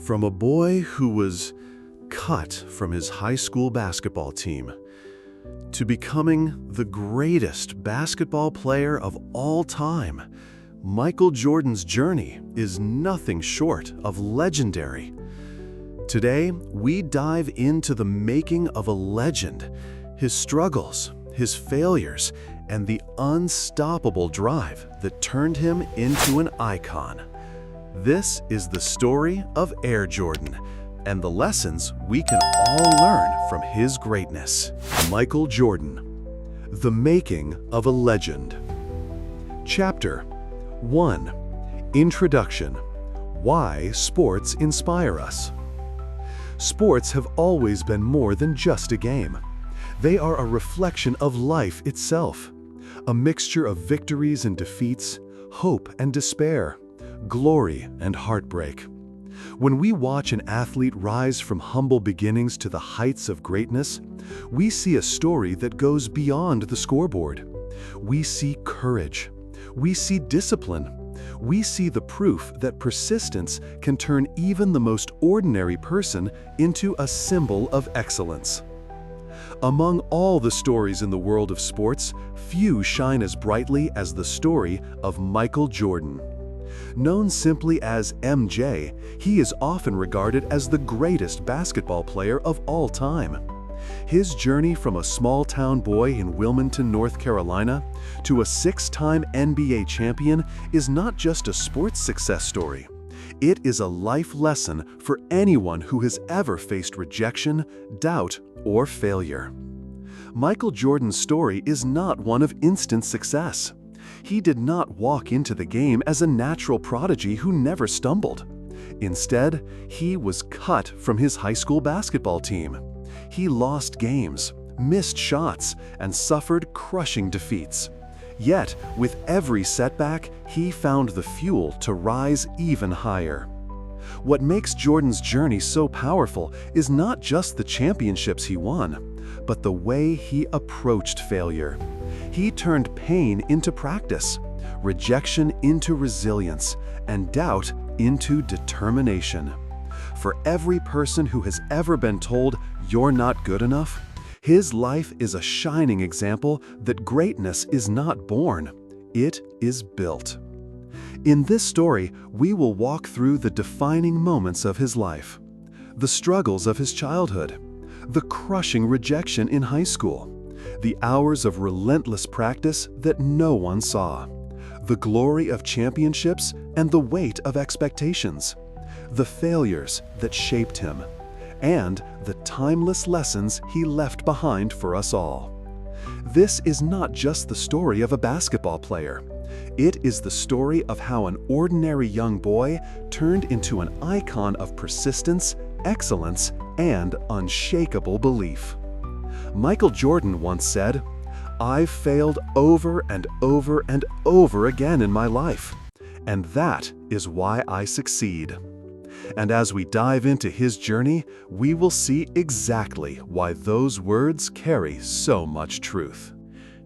From a boy who was cut from his high school basketball team to becoming the greatest basketball player of all time, Michael Jordan's journey is nothing short of legendary. Today, we dive into the making of a legend, his struggles, his failures, and the unstoppable drive that turned him into an icon. This is the story of Air Jordan and the lessons we can all learn from his greatness. Michael Jordan, the making of a legend. Chapter 1. Introduction. Why sports inspire us. Sports have always been more than just a game. They are a reflection of life itself, a mixture of victories and defeats, hope and despair, glory and heartbreak. When we watch an athlete rise from humble beginnings to the heights of greatness, we see a story that goes beyond the scoreboard. We see courage. We see discipline. We see the proof that persistence can turn even the most ordinary person into a symbol of excellence. Among all the stories in the world of sports, few shine as brightly as the story of Michael Jordan. Known simply as MJ, he is often regarded as the greatest basketball player of all time. His journey from a small-town boy in Wilmington, North Carolina, to a six-time NBA champion is not just a sports success story. It is a life lesson for anyone who has ever faced rejection, doubt, or failure. Michael Jordan's story is not one of instant success. He did not walk into the game as a natural prodigy who never stumbled. Instead, he was cut from his high school basketball team. He lost games, missed shots, and suffered crushing defeats. Yet, with every setback, he found the fuel to rise even higher. What makes Jordan's journey so powerful is not just the championships he won, but the way he approached failure. He turned pain into practice, rejection into resilience, and doubt into determination. For every person who has ever been told, "You're not good enough," his life is a shining example that greatness is not born, it is built. In this story, we will walk through the defining moments of his life, the struggles of his childhood, the crushing rejection in high school, the hours of relentless practice that no one saw, the glory of championships and the weight of expectations, the failures that shaped him, and the timeless lessons he left behind for us all. This is not just the story of a basketball player. It is the story of how an ordinary young boy turned into an icon of persistence, excellence, and unshakable belief. Michael Jordan once said, "I've failed over and over and over again in my life, and that is why I succeed." And as we dive into his journey, we will see exactly why those words carry so much truth.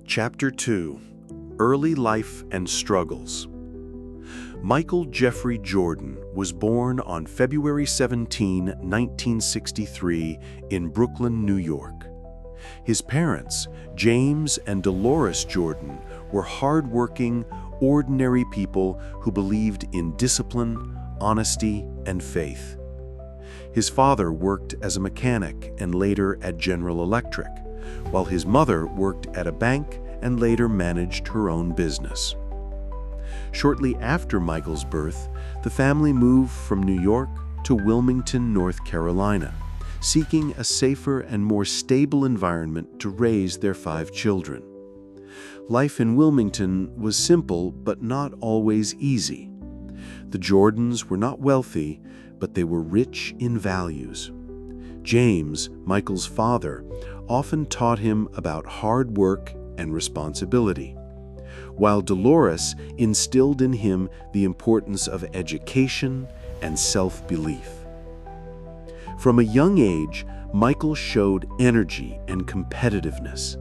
Chapter 2. Early Life and Struggles. Michael Jeffrey Jordan was born on February 17, 1963, in Brooklyn, New York. His parents, James and Dolores Jordan, were hardworking, ordinary people who believed in discipline, honesty, and faith. His father worked as a mechanic and later at General Electric, while his mother worked at a bank and later managed her own business. Shortly after Michael's birth, the family moved from New York to Wilmington, North Carolina, seeking a safer and more stable environment to raise their 5 children. Life in Wilmington was simple but not always easy. The Jordans were not wealthy, but they were rich in values. James, Michael's father, often taught him about hard work and responsibility, while Dolores instilled in him the importance of education and self-belief. From a young age, Michael showed energy and competitiveness.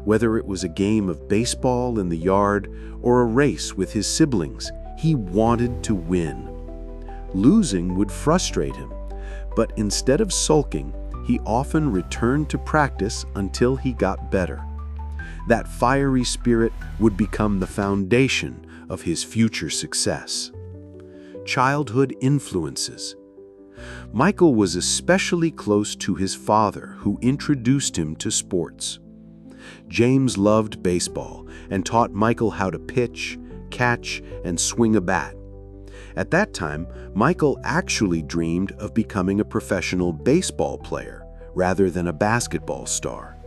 Whether it was a game of baseball in the yard or a race with his siblings, he wanted to win. Losing would frustrate him, But instead of sulking, he often returned to practice until he got better. That fiery spirit would become the foundation of his future success. Childhood influences. Michael was especially close to his father, who introduced him to sports. James loved baseball and taught Michael how to pitch, catch, and swing a bat. At that time, Michael actually dreamed of becoming a professional baseball player rather than a basketball star.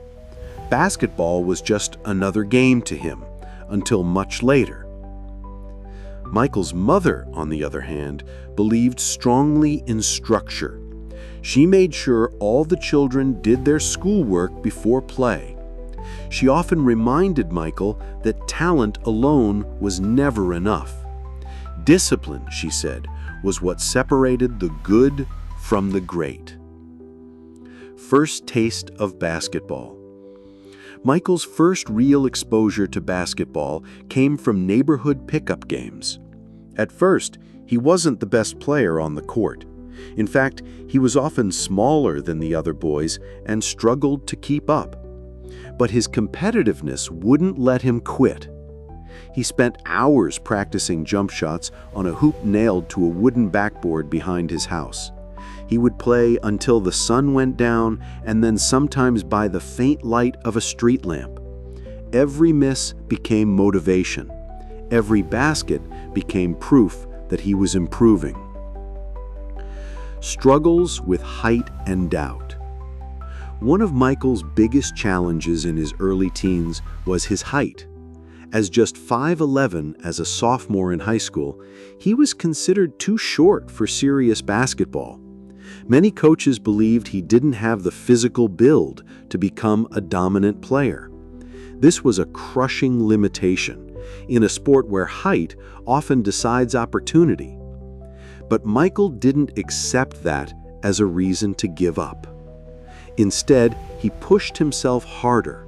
Basketball was just another game to him, until much later. Michael's mother, on the other hand, believed strongly in structure. She made sure all the children did their schoolwork before play. She often reminded Michael that talent alone was never enough. Discipline, she said, was what separated the good from the great. First taste of basketball. Michael's first real exposure to basketball came from neighborhood pickup games. At first, he wasn't the best player on the court. In fact, he was often smaller than the other boys and struggled to keep up. But his competitiveness wouldn't let him quit. He spent hours practicing jump shots on a hoop nailed to a wooden backboard behind his house. He would play until the sun went down and then sometimes by the faint light of a street lamp. Every miss became motivation. Every basket became proof that he was improving. Struggles with height and doubt. One of Michael's biggest challenges in his early teens was his height. As just 5'11" as a sophomore in high school, he was considered too short for serious basketball. Many coaches believed he didn't have the physical build to become a dominant player. This was a crushing limitation in a sport where height often decides opportunity. But Michael didn't accept that as a reason to give up. Instead, he pushed himself harder.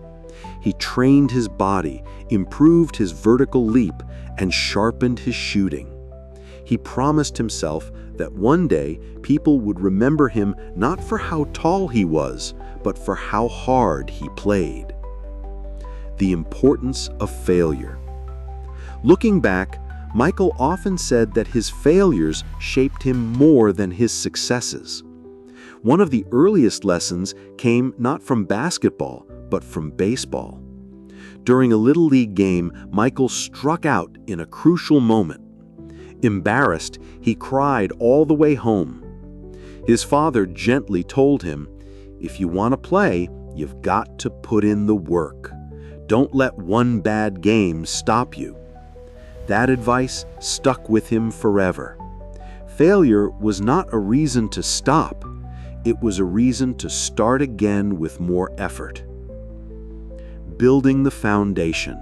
He trained his body, improved his vertical leap, and sharpened his shooting. He promised himself that one day people would remember him not for how tall he was, but for how hard he played. The importance of failure. Looking back, Michael often said that his failures shaped him more than his successes. One of the earliest lessons came not from basketball, but from baseball. During a Little League game, Michael struck out in a crucial moment. Embarrassed, he cried all the way home. His father gently told him, "If you want to play, you've got to put in the work. Don't let one bad game stop you." That advice stuck with him forever. Failure was not a reason to stop. It was a reason to start again with more effort. Building the foundation.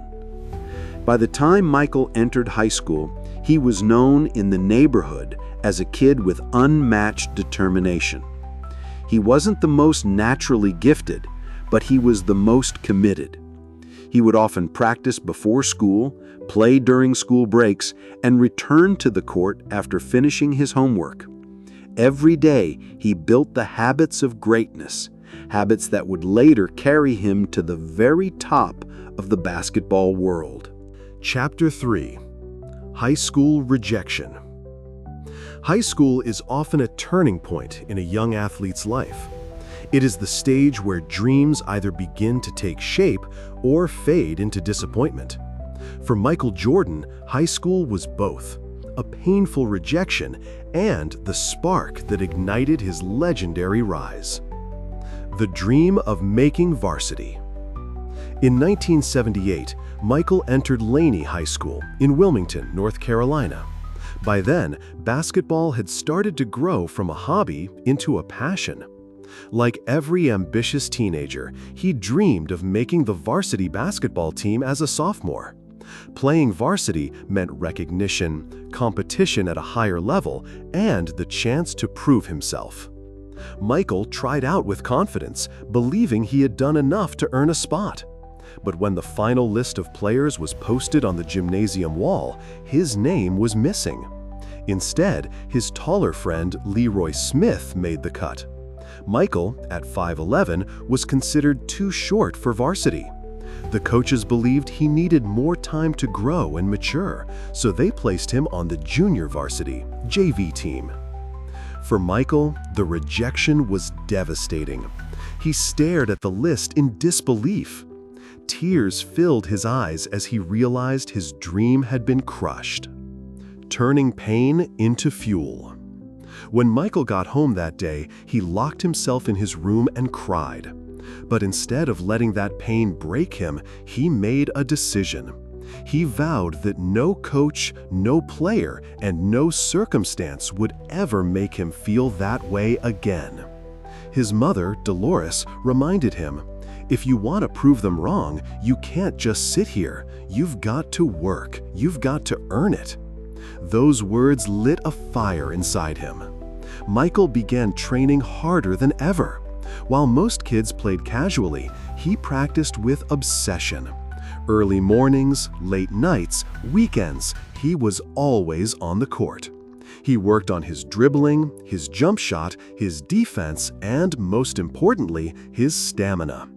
By the time Michael entered high school, he was known in the neighborhood as a kid with unmatched determination. He wasn't the most naturally gifted, but he was the most committed. He would often practice before school, play during school breaks, and return to the court after finishing his homework. Every day, he built the habits of greatness, habits that would later carry him to the very top of the basketball world. Chapter 3. High School Rejection. High school is often a turning point in a young athlete's life. It is the stage where dreams either begin to take shape or fade into disappointment. For Michael Jordan, high school was both a painful rejection and the spark that ignited his legendary rise. The dream of making varsity. In 1978, Michael entered Laney High School in Wilmington, North Carolina. By then, basketball had started to grow from a hobby into a passion. Like every ambitious teenager, he dreamed of making the varsity basketball team as a sophomore. Playing varsity meant recognition, competition at a higher level, and the chance to prove himself. Michael tried out with confidence, believing he had done enough to earn a spot. But when the final list of players was posted on the gymnasium wall, his name was missing. Instead, his taller friend Leroy Smith made the cut. Michael, at 5'11", was considered too short for varsity. The coaches believed he needed more time to grow and mature, so they placed him on the junior varsity, JV team. For Michael, the rejection was devastating. He stared at the list in disbelief. Tears filled his eyes as he realized his dream had been crushed. Turning pain into fuel. When Michael got home that day, he locked himself in his room and cried. But instead of letting that pain break him, he made a decision. He vowed that no coach, no player, and no circumstance would ever make him feel that way again. His mother, Dolores, reminded him, "If you want to prove them wrong, you can't just sit here. You've got to work. You've got to earn it." Those words lit a fire inside him. Michael began training harder than ever. While most kids played casually, he practiced with obsession. Early mornings, late nights, weekends, he was always on the court. He worked on his dribbling, his jump shot, his defense, and most importantly, his stamina.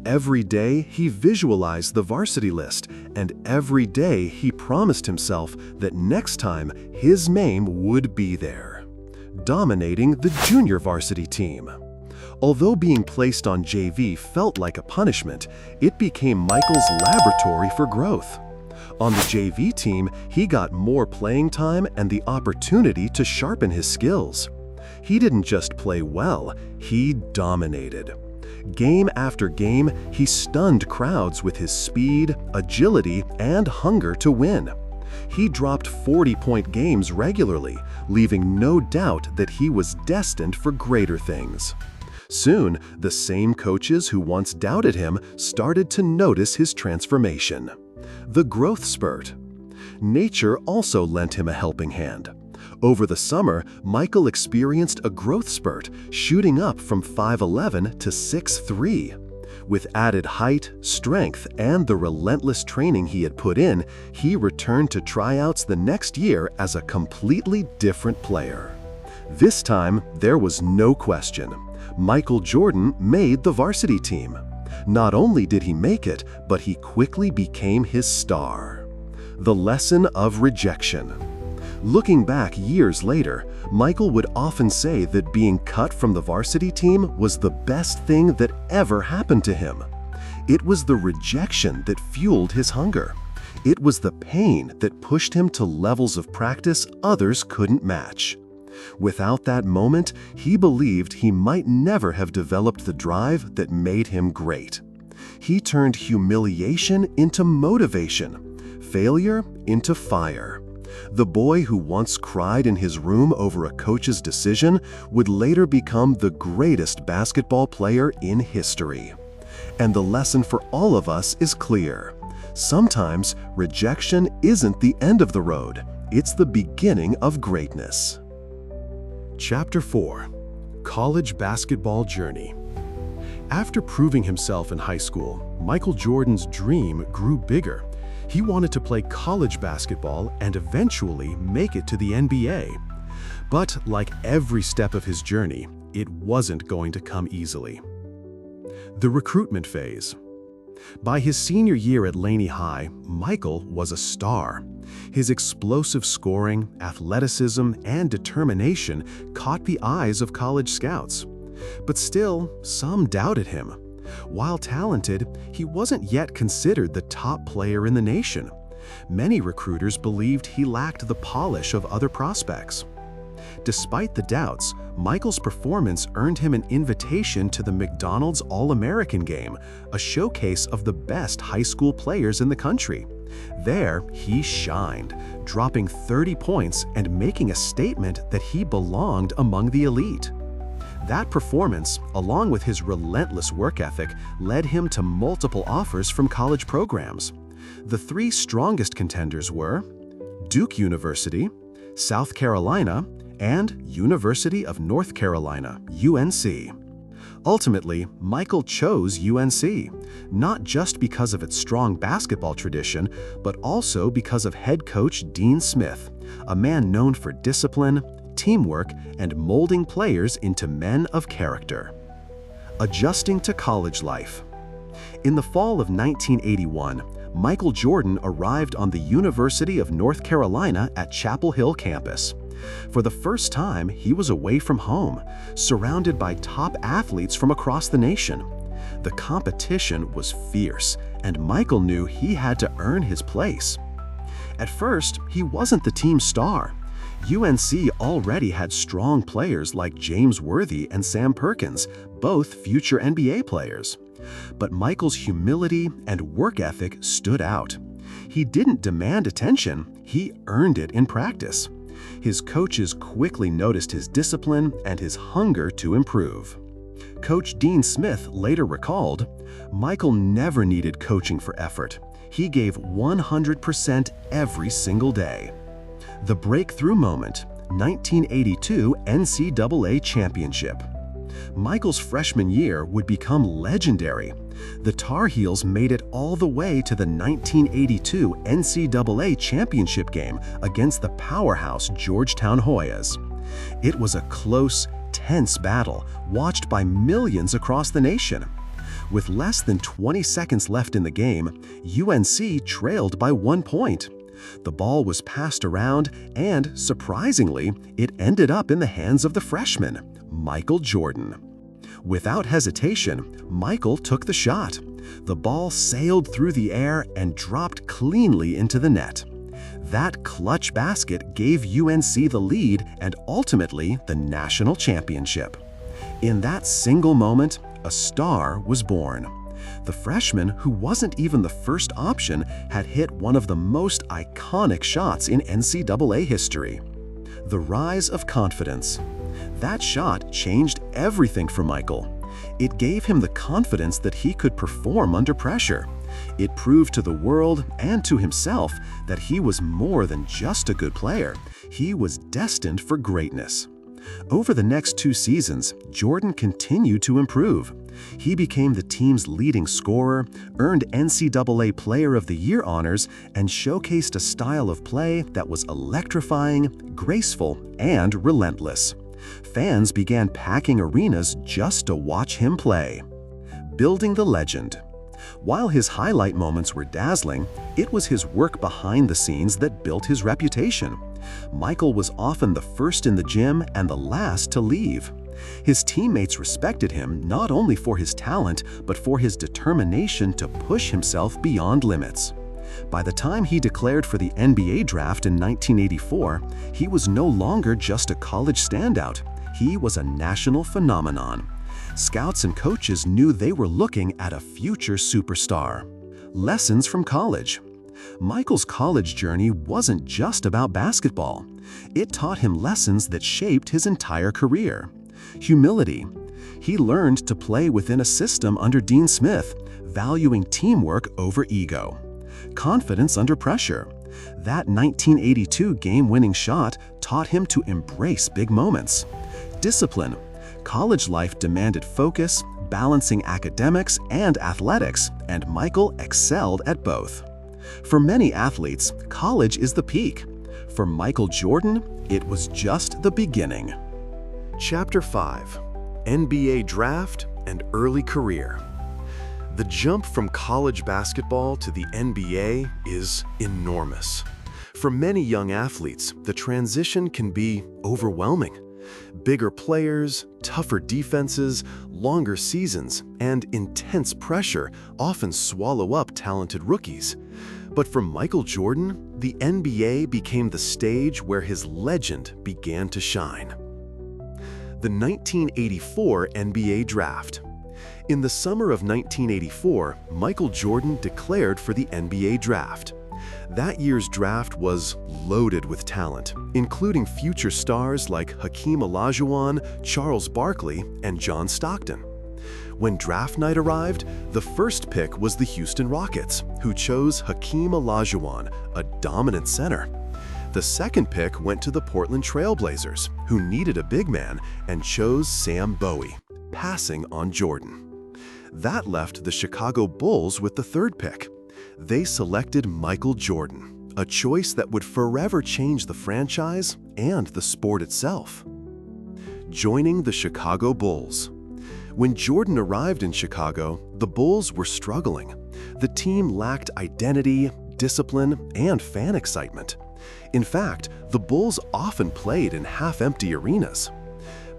Every day he visualized the varsity list, and every day he promised himself that next time his name would be there, dominating the junior varsity team. Although being placed on JV felt like a punishment, it became Michael's laboratory for growth. On the JV team, he got more playing time and the opportunity to sharpen his skills. He didn't just play well, he dominated. Game after game, he stunned crowds with his speed, agility, and hunger to win. He dropped 40-point games regularly, leaving no doubt that he was destined for greater things. Soon, the same coaches who once doubted him started to notice his transformation. The growth spurt. Nature also lent him a helping hand. Over the summer, Michael experienced a growth spurt, shooting up from 5'11" to 6'3". With added height, strength, and the relentless training he had put in, he returned to tryouts the next year as a completely different player. This time, there was no question. Michael Jordan made the varsity team. Not only did he make it, but he quickly became his star. The lesson of rejection. Looking back years later, Michael would often say that being cut from the varsity team was the best thing that ever happened to him. It was the rejection that fueled his hunger. It was the pain that pushed him to levels of practice others couldn't match. Without that moment, he believed he might never have developed the drive that made him great. He turned humiliation into motivation, failure into fire. The boy who once cried in his room over a coach's decision would later become the greatest basketball player in history. And the lesson for all of us is clear. Sometimes rejection isn't the end of the road, it's the beginning of greatness. Chapter 4. College Basketball Journey. After proving himself in high school, Michael Jordan's dream grew bigger. He wanted to play college basketball and eventually make it to the NBA. But like every step of his journey, it wasn't going to come easily. The recruitment phase. By his senior year at Laney High, Michael was a star. His explosive scoring, athleticism, and determination caught the eyes of college scouts. But still, some doubted him. While talented, he wasn't yet considered the top player in the nation. Many recruiters believed he lacked the polish of other prospects. Despite the doubts, Michael's performance earned him an invitation to the McDonald's All-American Game, a showcase of the best high school players in the country. There, he shined, dropping 30 points and making a statement that he belonged among the elite. That performance, along with his relentless work ethic, led him to multiple offers from college programs. The three strongest contenders were Duke University, South Carolina, and University of North Carolina, UNC. Ultimately, Michael chose UNC, not just because of its strong basketball tradition, but also because of head coach Dean Smith, a man known for discipline, teamwork, and molding players into men of character. Adjusting to college life. In the fall of 1981, Michael Jordan arrived on the University of North Carolina at Chapel Hill campus. For the first time, he was away from home, surrounded by top athletes from across the nation. The competition was fierce, and Michael knew he had to earn his place. At first, he wasn't the team's star. UNC already had strong players like James Worthy and Sam Perkins, both future NBA players. But Michael's humility and work ethic stood out. He didn't demand attention, he earned it in practice. His coaches quickly noticed his discipline and his hunger to improve. Coach Dean Smith later recalled, "Michael never needed coaching for effort. He gave 100% every single day." The breakthrough moment, 1982 NCAA Championship. Michael's freshman year would become legendary. The Tar Heels made it all the way to the 1982 NCAA Championship game against the powerhouse Georgetown Hoyas. It was a close, tense battle watched by millions across the nation. With less than 20 seconds left in the game, UNC trailed by 1 point. The ball was passed around and, surprisingly, it ended up in the hands of the freshman, Michael Jordan. Without hesitation, Michael took the shot. The ball sailed through the air and dropped cleanly into the net. That clutch basket gave UNC the lead and ultimately the national championship. In that single moment, a star was born. The freshman, who wasn't even the first option, had hit one of the most iconic shots in NCAA history. The rise of confidence. That shot changed everything for Michael. It gave him the confidence that he could perform under pressure. It proved to the world and to himself that he was more than just a good player. He was destined for greatness. Over the next 2 seasons, Jordan continued to improve. He became the team's leading scorer, earned NCAA Player of the Year honors, and showcased a style of play that was electrifying, graceful, and relentless. Fans began packing arenas just to watch him play. Building the legend. While his highlight moments were dazzling, it was his work behind the scenes that built his reputation. Michael was often the first in the gym and the last to leave. His teammates respected him not only for his talent, but for his determination to push himself beyond limits. By the time he declared for the NBA draft in 1984, he was no longer just a college standout. He was a national phenomenon. Scouts and coaches knew they were looking at a future superstar. Lessons from college. Michael's college journey wasn't just about basketball. It taught him lessons that shaped his entire career. Humility. He learned to play within a system under Dean Smith, valuing teamwork over ego. Confidence under pressure. That 1982 game-winning shot taught him to embrace big moments. Discipline. College life demanded focus, balancing academics and athletics, and Michael excelled at both. For many athletes, college is the peak. For Michael Jordan, it was just the beginning. Chapter 5: NBA Draft and Early Career. The jump from college basketball to the NBA is enormous. For many young athletes, the transition can be overwhelming. Bigger players, tougher defenses, longer seasons, and intense pressure often swallow up talented rookies. But for Michael Jordan, the NBA became the stage where his legend began to shine. The 1984 NBA Draft. In the summer of 1984, Michael Jordan declared for the NBA Draft. That year's draft was loaded with talent, including future stars like Hakeem Olajuwon, Charles Barkley, and John Stockton. When draft night arrived, the first pick was the Houston Rockets, who chose Hakeem Olajuwon, a dominant center. The second pick went to the Portland Trail Blazers, who needed a big man and chose Sam Bowie, passing on Jordan. That left the Chicago Bulls with the third pick. They selected Michael Jordan, a choice that would forever change the franchise and the sport itself. Joining the Chicago Bulls. When Jordan arrived in Chicago, the Bulls were struggling. The team lacked identity, discipline, and fan excitement. In fact, the Bulls often played in half-empty arenas.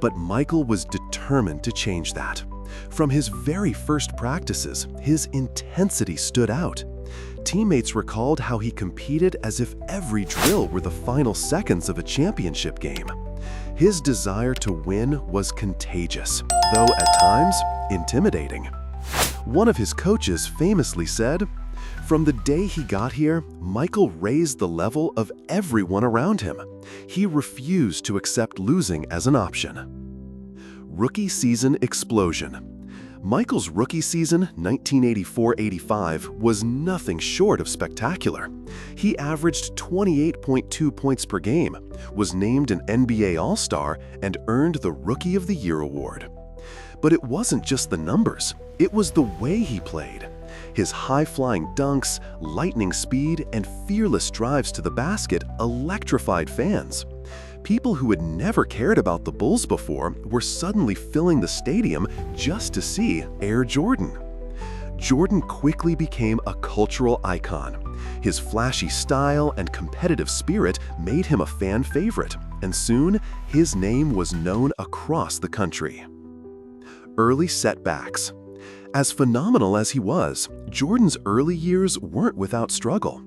But Michael was determined to change that. From his very first practices, his intensity stood out. Teammates recalled how he competed as if every drill were the final seconds of a championship game. His desire to win was contagious, though at times intimidating. One of his coaches famously said, "From the day he got here, Michael raised the level of everyone around him. He refused to accept losing as an option." Rookie season explosion. Michael's rookie season, 1984-85, was nothing short of spectacular. He averaged 28.2 points per game, was named an NBA All-Star, and earned the Rookie of the Year award. But it wasn't just the numbers, it was the way he played. His high-flying dunks, lightning speed, and fearless drives to the basket electrified fans. People who had never cared about the Bulls before were suddenly filling the stadium just to see Air Jordan. Jordan quickly became a cultural icon. His flashy style and competitive spirit made him a fan favorite, and soon his name was known across the country. Early setbacks. As phenomenal as he was, Jordan's early years weren't without struggle.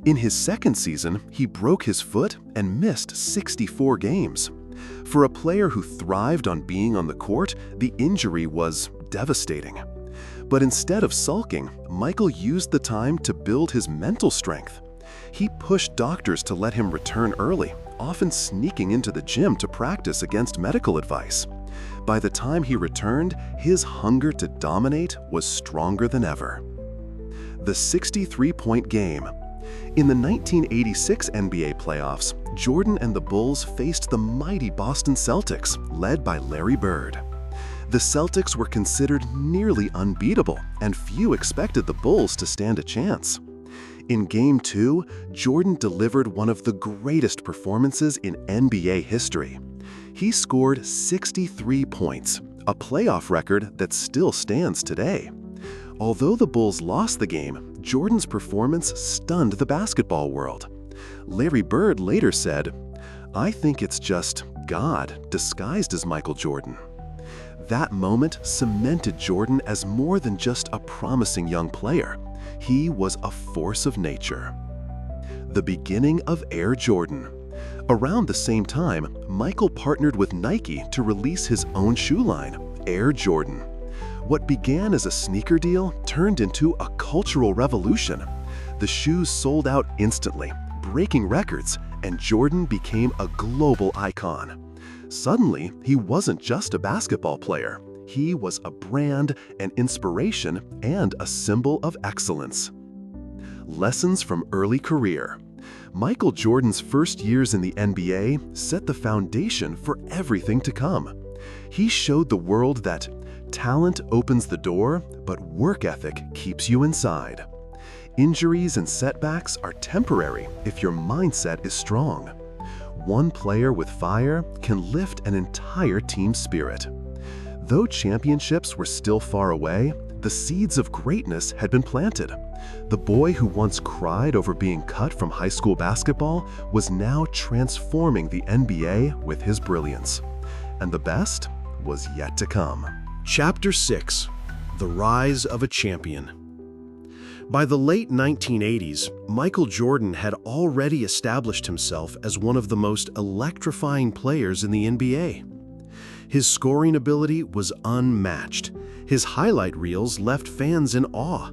In his second season, he broke his foot and missed 64 games. For a player who thrived on being on the court, the injury was devastating. But instead of sulking, Michael used the time to build his mental strength. He pushed doctors to let him return early, often sneaking into the gym to practice against medical advice. By the time he returned, his hunger to dominate was stronger than ever. The 63-point game. In the 1986 NBA playoffs, Jordan and the Bulls faced the mighty Boston Celtics, led by Larry Bird. The Celtics were considered nearly unbeatable, and few expected the Bulls to stand a chance. In Game 2, Jordan delivered one of the greatest performances in NBA history. He scored 63 points, a playoff record that still stands today. Although the Bulls lost the game, Jordan's performance stunned the basketball world. Larry Bird later said, "I think it's just God disguised as Michael Jordan." That moment cemented Jordan as more than just a promising young player. He was a force of nature. The beginning of Air Jordan. Around the same time, Michael partnered with Nike to release his own shoe line, Air Jordan. What began as a sneaker deal turned into a cultural revolution. The shoes sold out instantly, breaking records, and Jordan became a global icon. Suddenly, he wasn't just a basketball player. He was a brand, an inspiration, and a symbol of excellence. Lessons from early career. Michael Jordan's first years in the NBA set the foundation for everything to come. He showed the world that talent opens the door, but work ethic keeps you inside. Injuries and setbacks are temporary if your mindset is strong. One player with fire can lift an entire team's spirit. Though championships were still far away, the seeds of greatness had been planted. The boy who once cried over being cut from high school basketball was now transforming the NBA with his brilliance. And the best was yet to come. Chapter 6. The Rise of a Champion. By the late 1980s, Michael Jordan had already established himself as one of the most electrifying players in the NBA. His scoring ability was unmatched. His highlight reels left fans in awe,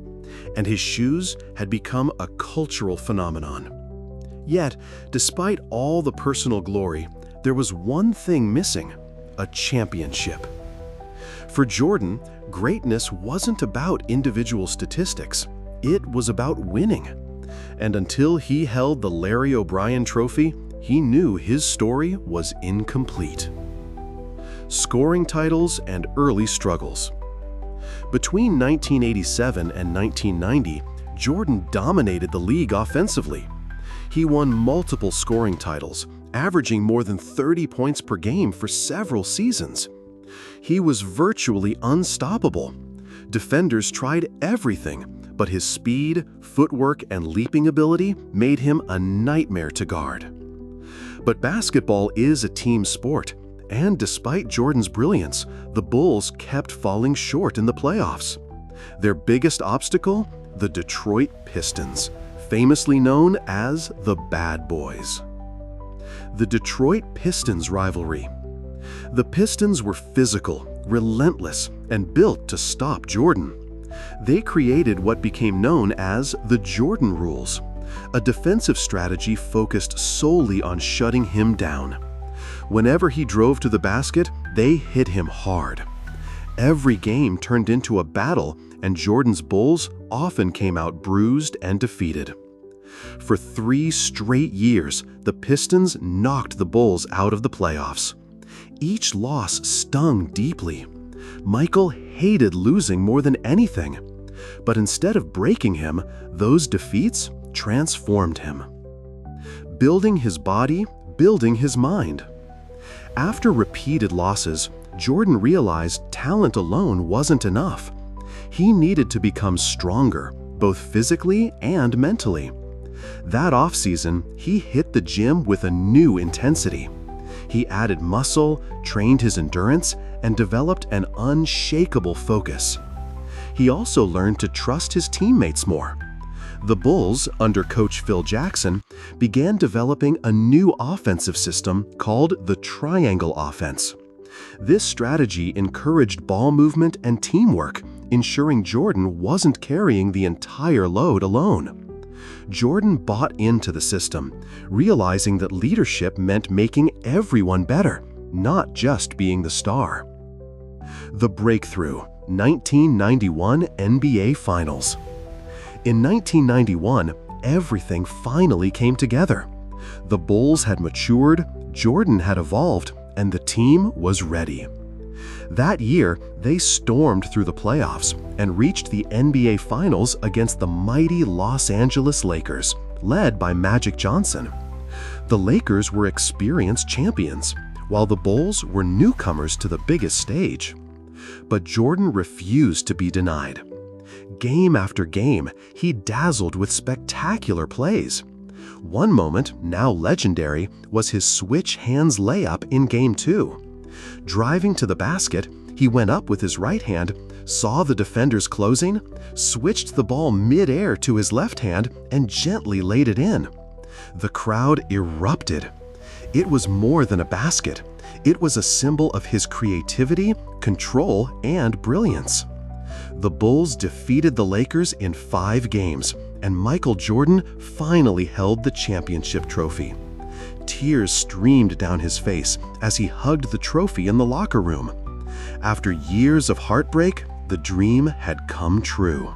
and his shoes had become a cultural phenomenon. Yet, despite all the personal glory, there was one thing missing: a championship. For Jordan, greatness wasn't about individual statistics. It was about winning. And until he held the Larry O'Brien Trophy, he knew his story was incomplete. Scoring titles and early struggles. Between 1987 and 1990, Jordan dominated the league offensively. He won multiple scoring titles, averaging more than 30 points per game for several seasons. He was virtually unstoppable. Defenders tried everything, but his speed, footwork, and leaping ability made him a nightmare to guard. But basketball is a team sport, and despite Jordan's brilliance, the Bulls kept falling short in the playoffs. Their biggest obstacle? The Detroit Pistons, famously known as the Bad Boys. The Detroit Pistons rivalry. The Pistons were physical, relentless, and built to stop Jordan. They created what became known as the Jordan Rules, a defensive strategy focused solely on shutting him down. Whenever he drove to the basket, they hit him hard. Every game turned into a battle, and Jordan's Bulls often came out bruised and defeated. For 3 straight years, the Pistons knocked the Bulls out of the playoffs. Each loss stung deeply. Michael hated losing more than anything. But instead of breaking him, those defeats transformed him. Building his body, building his mind. After repeated losses, Jordan realized talent alone wasn't enough. He needed to become stronger, both physically and mentally. That offseason, he hit the gym with a new intensity. He added muscle, trained his endurance, and developed an unshakable focus. He also learned to trust his teammates more. The Bulls, under coach Phil Jackson, began developing a new offensive system called the triangle offense. This strategy encouraged ball movement and teamwork, ensuring Jordan wasn't carrying the entire load alone. Jordan bought into the system, realizing that leadership meant making everyone better, not just being the star. The breakthrough, 1991 NBA Finals. In 1991, everything finally came together. The Bulls had matured, Jordan had evolved, and the team was ready. That year, they stormed through the playoffs and reached the NBA Finals against the mighty Los Angeles Lakers, led by Magic Johnson. The Lakers were experienced champions, while the Bulls were newcomers to the biggest stage. But Jordan refused to be denied. Game after game, he dazzled with spectacular plays. One moment, now legendary, was his switch hands layup in Game 2. Driving to the basket, he went up with his right hand, saw the defenders closing, switched the ball mid-air to his left hand, and gently laid it in. The crowd erupted. It was more than a basket. It was a symbol of his creativity, control, and brilliance. The Bulls defeated the Lakers in 5 games, and Michael Jordan finally held the championship trophy. Tears streamed down his face as he hugged the trophy in the locker room. After years of heartbreak, the dream had come true.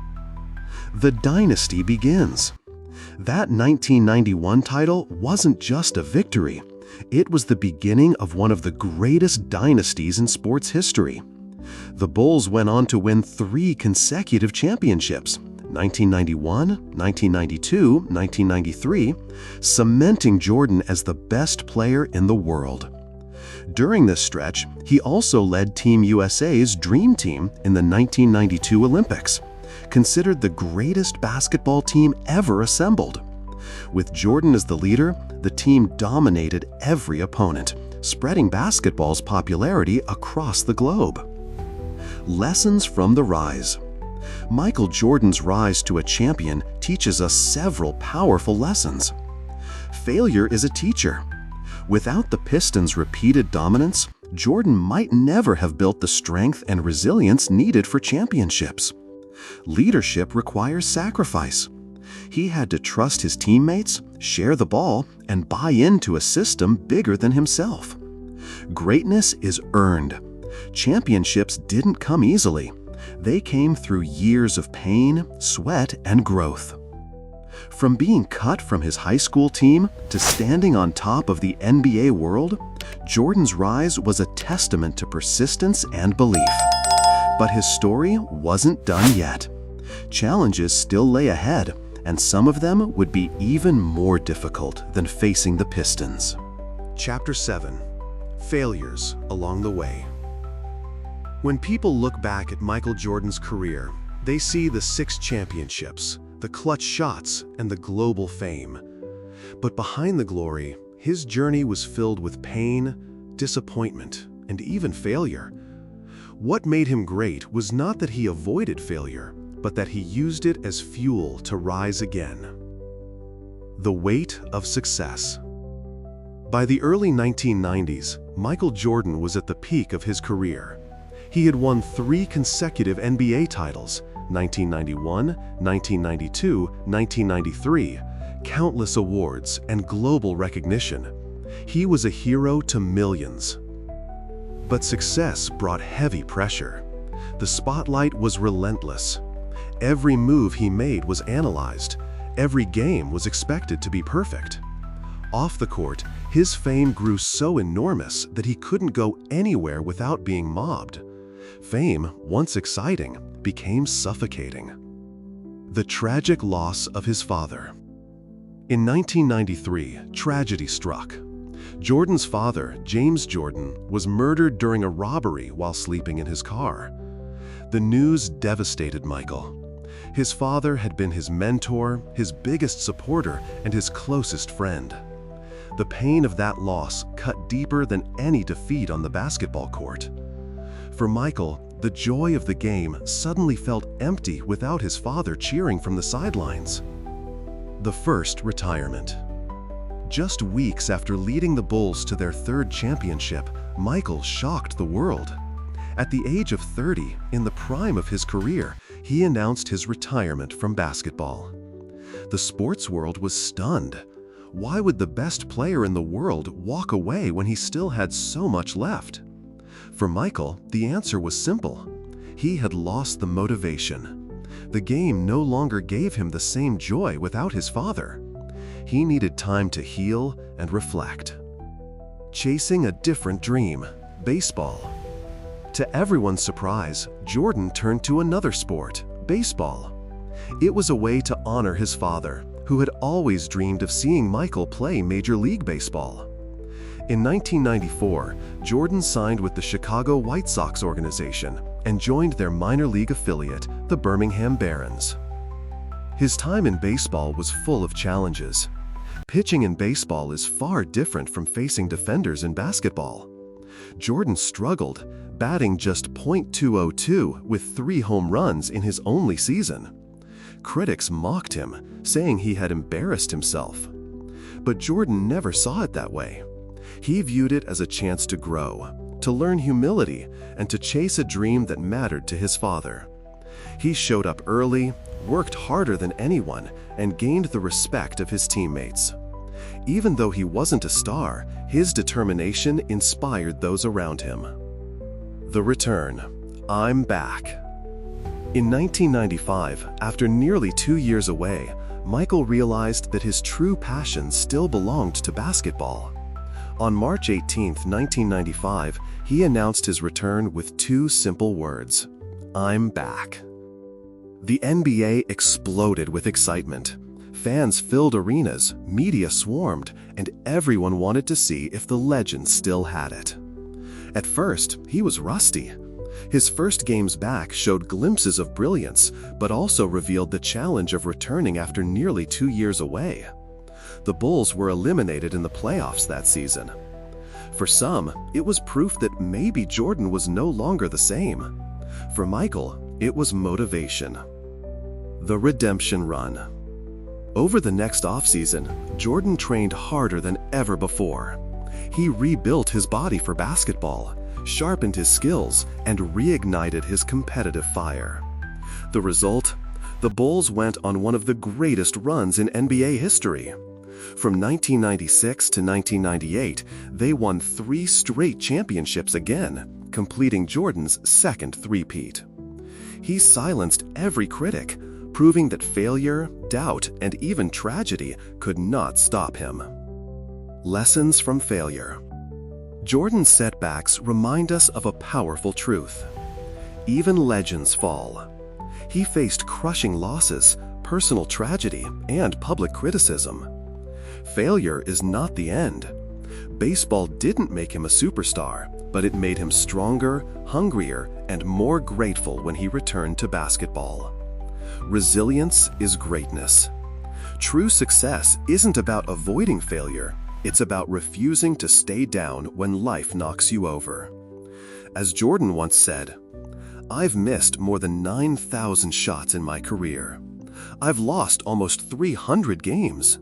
The dynasty begins. That 1991 title wasn't just a victory. It was the beginning of one of the greatest dynasties in sports history. The Bulls went on to win 3 consecutive championships, 1991, 1992, 1993, cementing Jordan as the best player in the world. During this stretch, he also led Team USA's Dream Team in the 1992 Olympics, considered the greatest basketball team ever assembled. With Jordan as the leader, the team dominated every opponent, spreading basketball's popularity across the globe. Lessons from the rise. Michael Jordan's rise to a champion teaches us several powerful lessons. Failure is a teacher. Without the Pistons' repeated dominance, Jordan might never have built the strength and resilience needed for championships. Leadership requires sacrifice. He had to trust his teammates, share the ball, and buy into a system bigger than himself. Greatness is earned. Championships didn't come easily. They came through years of pain, sweat, and growth. From being cut from his high school team to standing on top of the NBA world, Jordan's rise was a testament to persistence and belief. But his story wasn't done yet. Challenges still lay ahead, and some of them would be even more difficult than facing the Pistons. Chapter 7. Failures Along the Way. When people look back at Michael Jordan's career, they see the 6 championships, the clutch shots, and the global fame. But behind the glory, his journey was filled with pain, disappointment, and even failure. What made him great was not that he avoided failure, but that he used it as fuel to rise again. The weight of success. By the early 1990s, Michael Jordan was at the peak of his career. He had won 3 consecutive NBA titles, 1991, 1992, 1993, countless awards and global recognition. He was a hero to millions. But success brought heavy pressure. The spotlight was relentless. Every move he made was analyzed. Every game was expected to be perfect. Off the court, his fame grew so enormous that he couldn't go anywhere without being mobbed. Fame, once exciting, became suffocating. The tragic loss of his father. In 1993, tragedy struck. Jordan's father, James Jordan, was murdered during a robbery while sleeping in his car. The news devastated Michael. His father had been his mentor, his biggest supporter, and his closest friend. The pain of that loss cut deeper than any defeat on the basketball court. For Michael, the joy of the game suddenly felt empty without his father cheering from the sidelines. The first retirement. Just weeks after leading the Bulls to their 3rd championship, Michael shocked the world. At the age of 30, in the prime of his career, he announced his retirement from basketball. The sports world was stunned. Why would the best player in the world walk away when he still had so much left? For Michael, the answer was simple. He had lost the motivation. The game no longer gave him the same joy without his father. He needed time to heal and reflect. Chasing a different dream, baseball. To everyone's surprise, Jordan turned to another sport, baseball. It was a way to honor his father, who had always dreamed of seeing Michael play Major League Baseball. In 1994, Jordan signed with the Chicago White Sox organization and joined their minor league affiliate, the Birmingham Barons. His time in baseball was full of challenges. Pitching in baseball is far different from facing defenders in basketball. Jordan struggled, batting just .202 with 3 home runs in his only season. Critics mocked him, saying he had embarrassed himself. But Jordan never saw it that way. He viewed it as a chance to grow, to learn humility, and to chase a dream that mattered to his father. He showed up early, worked harder than anyone, and gained the respect of his teammates. Even though he wasn't a star, his determination inspired those around him. The return. I'm back. In 1995, after nearly 2 years away, Michael realized that his true passion still belonged to basketball. On March 18, 1995, he announced his return with 2 simple words: I'm back. The NBA exploded with excitement. Fans filled arenas, media swarmed, and everyone wanted to see if the legend still had it. At first, he was rusty. His first games back showed glimpses of brilliance, but also revealed the challenge of returning after nearly 2 years away. The Bulls were eliminated in the playoffs that season. For some, it was proof that maybe Jordan was no longer the same. For Michael, it was motivation. The redemption run. Over the next offseason, Jordan trained harder than ever before. He rebuilt his body for basketball, sharpened his skills, and reignited his competitive fire. The result? The Bulls went on one of the greatest runs in NBA history. From 1996 to 1998, they won 3 straight championships again, completing Jordan's second three-peat. He silenced every critic, proving that failure, doubt, and even tragedy could not stop him. Lessons from failure. Jordan's setbacks remind us of a powerful truth. Even legends fall. He faced crushing losses, personal tragedy and public criticism. Failure is not the end. Baseball didn't make him a superstar, but it made him stronger, hungrier, and more grateful when he returned to basketball. Resilience is greatness. True success isn't about avoiding failure, it's about refusing to stay down when life knocks you over. As Jordan once said, "I've missed more than 9,000 shots in my career. I've lost almost 300 games.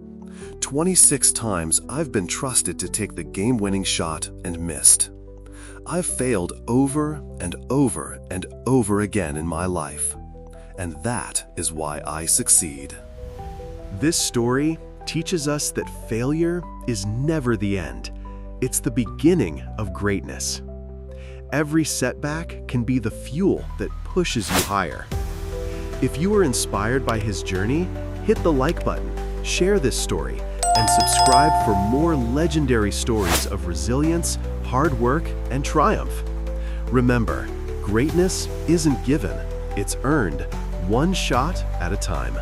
26 times I've been trusted to take the game-winning shot and missed. I've failed over and over and over again in my life. And that is why I succeed." This story teaches us that failure is never the end. It's the beginning of greatness. Every setback can be the fuel that pushes you higher. If you were inspired by his journey, hit the like button, share this story, and subscribe for more legendary stories of resilience, hard work, and triumph. Remember, greatness isn't given, it's earned, one shot at a time.